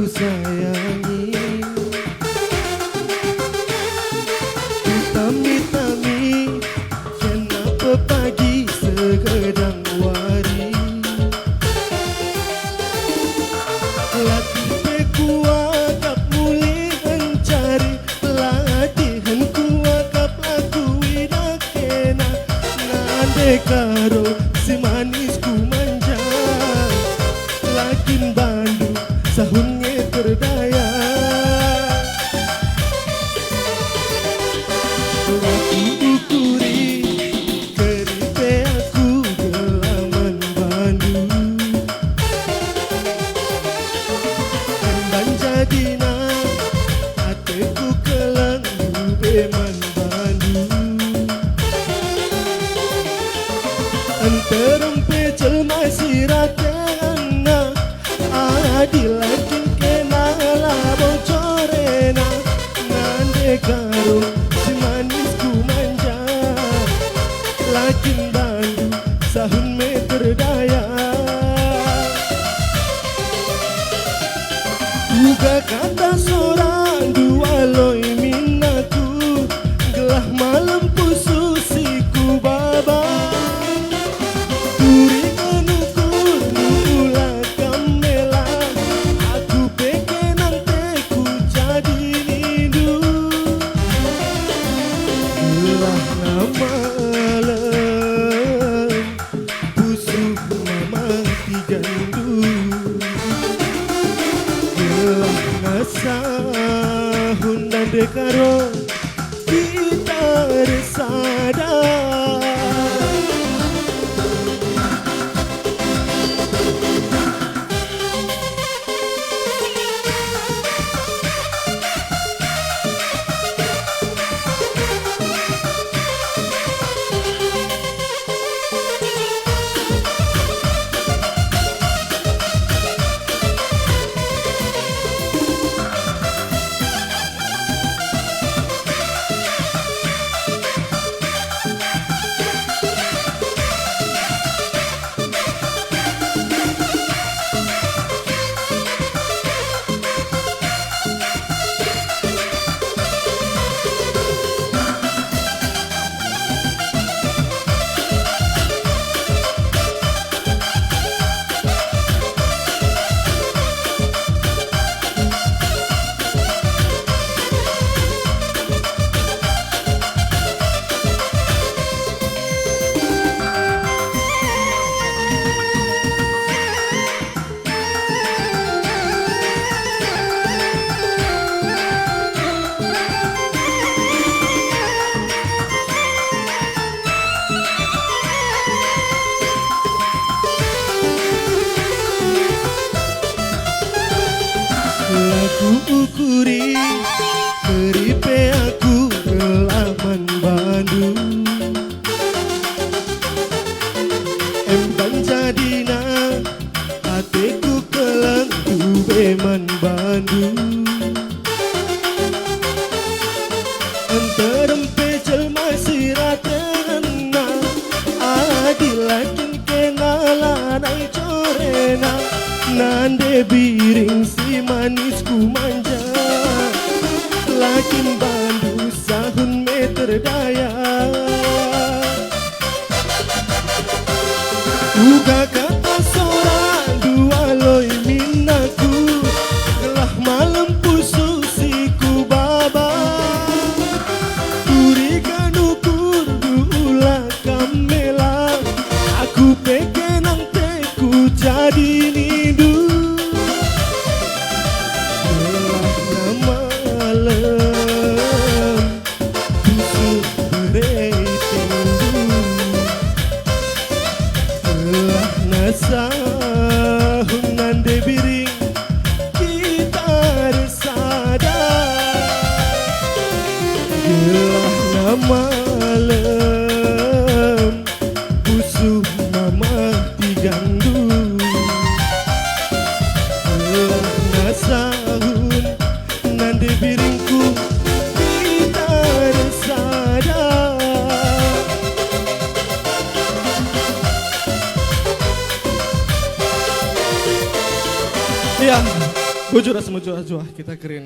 sayangi. Tami-tami kenapa pagi segedang wari. Laki pekuagap muli mencari latihan kuagap laku widak kena. Nande karo si manisku manja, lakin bandu sahunnya terdaya. Aku ukuri keripe aku gelaman bandu, kembang jadina hatiku kelenggu beman bandu. Anterempe jelma siratena adil lakin kena lah bocorena. Nande karo si manisku manja, lakin bandu sahun me terdaya. Juga kata seorang dua loi minaku, gelah malam pususiku baba. Turi kanukur nula kamela, aku pengen nanteku jadi nindu. Gelah na malam busuk mama tigandu. Gelah na sahun dan dekaro kita sadar. Aku ukuri keripe aku gelaman bandu, embang jadina hatiku kelenggu beman bandu. Anterempe jelma siratena adil lakin kenala nai corena. Nande biring si manisku manja, lakin bandu sahun me terdaya. Juga kata seorang dua loi minaku, gelah malam pususiku baba. Turi kanukur dula kamela, aku pengen nanteku jadi nindu. Gelah na malam busuk beretindu, gelah na sahun nande biring kita sadar. Gelah na malam busuk mama tigandu, gelah na sahun nande biringku kita sadar. Ya, Bujur semua kita keren.